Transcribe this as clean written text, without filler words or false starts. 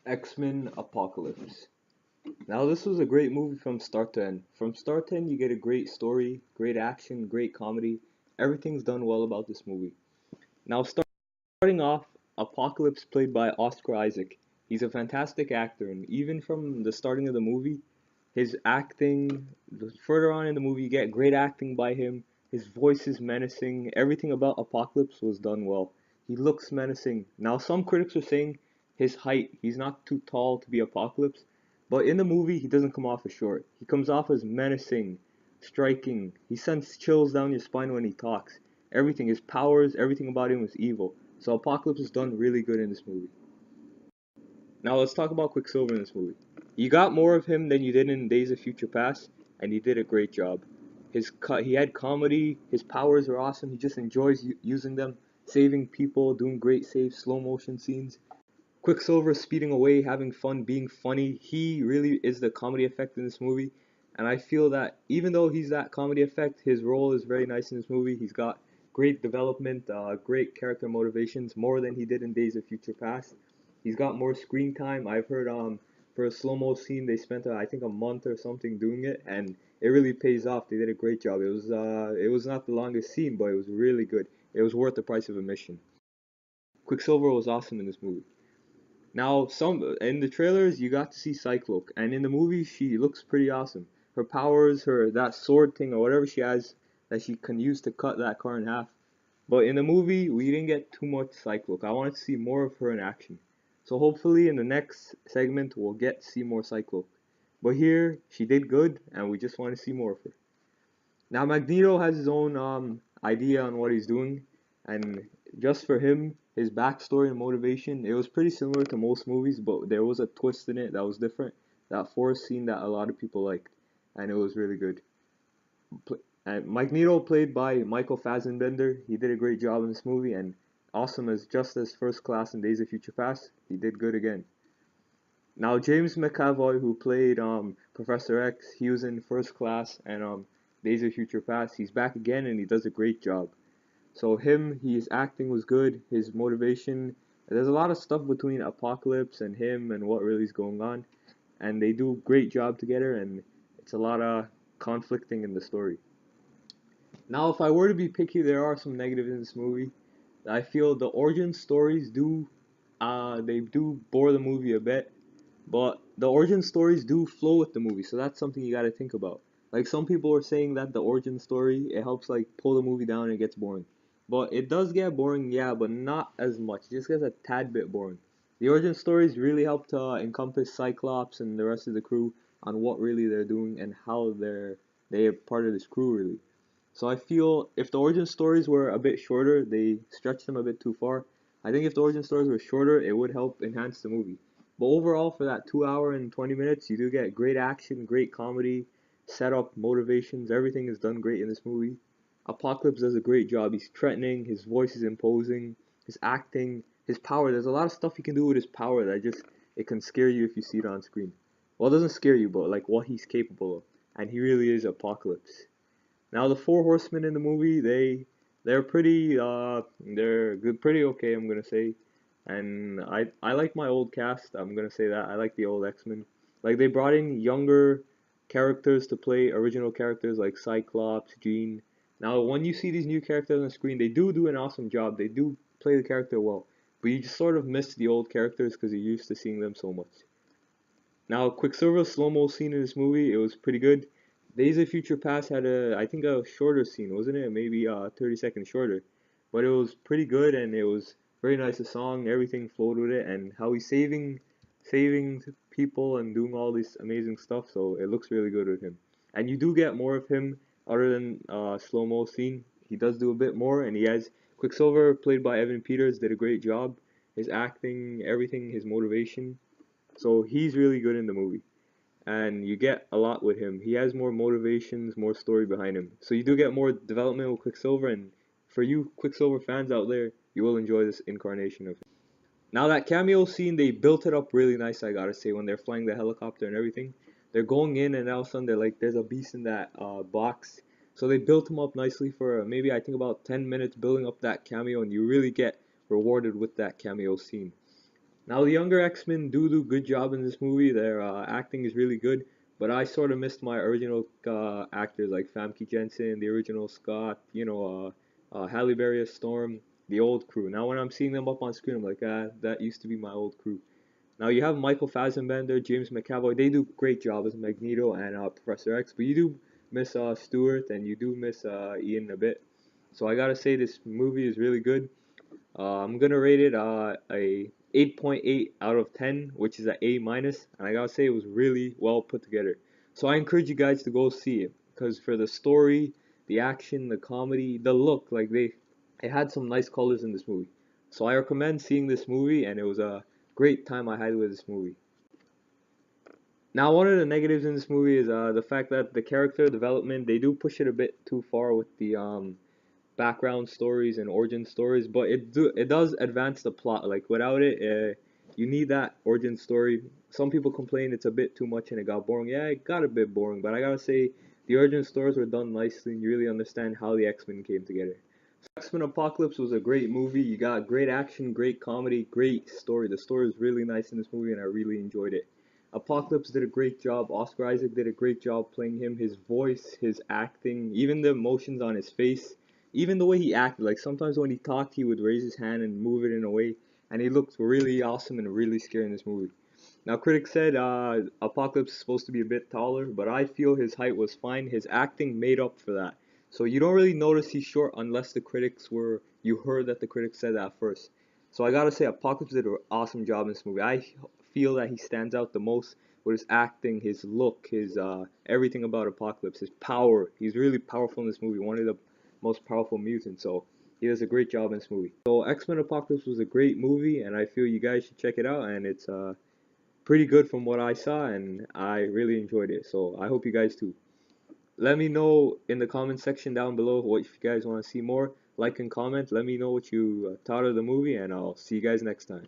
X-Men Apocalypse. Now this was a great movie from start to end. From start to end you get a great story, great action, great comedy. Everything's done well about this movie. Now starting off, Apocalypse played by Oscar Isaac. He's a fantastic actor and even from the starting of the movie, his acting, further on in the movie you get great acting by him. His voice is menacing. Everything about Apocalypse was done well. He looks menacing. Now some critics are saying his height, he's not too tall to be Apocalypse, but in the movie he doesn't come off as short. He comes off as menacing, striking. He sends chills down your spine when he talks. Everything, his powers, everything about him was evil. So Apocalypse is done really good in this movie. Now let's talk about Quicksilver in this movie. You got more of him than you did in Days of Future Past, and he did a great job. He had comedy, his powers are awesome. He just enjoys using them, saving people, doing great saves, slow motion scenes. Quicksilver speeding away, having fun, being funny. He really is the comedy effect in this movie, and I feel that even though he's that comedy effect, his role is very nice in this movie. He's got great development, great character motivations, more than he did in Days of Future Past. He's got more screen time. I've heard for a slow-mo scene they spent I think a month or something doing it, and it really pays off. They did a great job. It was not the longest scene, but it was really good. It was worth the price of admission. Quicksilver was awesome in this movie. Now, some in the trailers you got to see Cyclope, and in the movie she looks pretty awesome. Her powers, her that sword thing or whatever she has that she can use to cut that car in half. But in the movie we didn't get too much Cyclope. I wanted to see more of her in action. So hopefully in the next segment we'll get to see more Cyclope. But here she did good, and we just want to see more of her. Now Magneto has his own idea on what he's doing, and just for him, his backstory and motivation, it was pretty similar to most movies, but there was a twist in it that was different. That forest scene that a lot of people liked, and it was really good. And Magneto, played by Michael Fassbender, he did a great job in this movie, and awesome as just as First Class in Days of Future Past, he did good again. Now James McAvoy, who played Professor X, he was in First Class and Days of Future Past. He's back again and he does a great job. So his acting was good, his motivation. There's a lot of stuff between Apocalypse and him and what really is going on, and they do a great job together, and it's a lot of conflicting in the story. Now, if I were to be picky, there are some negatives in this movie. I feel the origin stories they do bore the movie a bit, but the origin stories do flow with the movie, so that's something you got to think about. Like some people are saying that the origin story it helps like pull the movie down and it gets boring. But it does get boring, yeah, but not as much. It just gets a tad bit boring. The origin stories really help to encompass Cyclops and the rest of the crew on what really they're doing and how they are part of this crew really. So I feel if the origin stories were a bit shorter, they stretched them a bit too far. I think if the origin stories were shorter, it would help enhance the movie. But overall, for that 2 hour and 20 minutes, you do get great action, great comedy, setup, motivations. Everything is done great in this movie. Apocalypse does a great job. He's threatening, his voice is imposing, his acting, his power. There's a lot of stuff he can do with his power that just it can scare you if you see it on screen. Well, it doesn't scare you, but like what he's capable of, and he really is Apocalypse. Now the four horsemen in the movie, they're pretty okay, I'm gonna say. And I like my old cast. I'm gonna say that I like the old X-Men. Like they brought in younger characters to play original characters like Cyclops, Jean. Now when you see these new characters on the screen, they do an awesome job. They do play the character well, but you just sort of miss the old characters because you're used to seeing them so much. Now, Quicksilver's slow-mo scene in this movie, it was pretty good. Days of Future Past had I think a shorter scene, wasn't it? Maybe 30 seconds shorter. But it was pretty good and it was very nice. The song, everything flowed with it, and how he's saving people and doing all this amazing stuff, so it looks really good with him. And you do get more of him other than slow-mo scene. He does do a bit more, and he has Quicksilver, played by Evan Peters, did a great job. His acting, everything, his motivation. So he's really good in the movie, and you get a lot with him. He has more motivations, more story behind him. So you do get more development with Quicksilver, and for you Quicksilver fans out there, you will enjoy this incarnation of him. Now that cameo scene, they built it up really nice, I gotta say, when they're flying the helicopter and everything. They're going in and all of a sudden they're like, there's a beast in that box. So they built him up nicely for maybe I think about 10 minutes building up that cameo, and you really get rewarded with that cameo scene. Now the younger X-Men do good job in this movie. Their acting is really good, but I sort of missed my original actors like Famke Jensen, the original Scott, Halle Berry as Storm, the old crew. Now when I'm seeing them up on screen, I'm like, that used to be my old crew. Now you have Michael Fassbender, James McAvoy. They do great job as Magneto and Professor X, but you do miss Stewart and you do miss Ian a bit. So I gotta say this movie is really good. I'm gonna rate it a 8.8 out of 10, which is a A minus, and I gotta say it was really well put together. So I encourage you guys to go see it because for the story, the action, the comedy, the look, like it had some nice colors in this movie. So I recommend seeing this movie, and it was a great time I had with this movie. Now, one of the negatives in this movie is the fact that the character development they do push it a bit too far with the background stories and origin stories, but it does advance the plot. Like without it, you need that origin story. Some people complain it's a bit too much and it got boring. Yeah, it got a bit boring, but I gotta say the origin stories were done nicely and you really understand how the X-Men came together. X-Men Apocalypse was a great movie. You got great action, great comedy, great story. The story is really nice in this movie and I really enjoyed it. Apocalypse did a great job. Oscar Isaac did a great job playing him. His voice, his acting, even the emotions on his face, even the way he acted. Like sometimes when he talked, he would raise his hand and move it in a way, and he looked really awesome and really scary in this movie. Now, critics said Apocalypse is supposed to be a bit taller, but I feel his height was fine. His acting made up for that. So you don't really notice he's short unless you heard that the critics said that first. So I gotta say, Apocalypse did an awesome job in this movie. I feel that he stands out the most with his acting, his look, his everything about Apocalypse, his power. He's really powerful in this movie, one of the most powerful mutants. So he does a great job in this movie. So X-Men Apocalypse was a great movie, and I feel you guys should check it out. And it's pretty good from what I saw, and I really enjoyed it. So I hope you guys too. Let me know in the comment section down below what if you guys want to see more. Like and comment. Let me know what you thought of the movie, and I'll see you guys next time.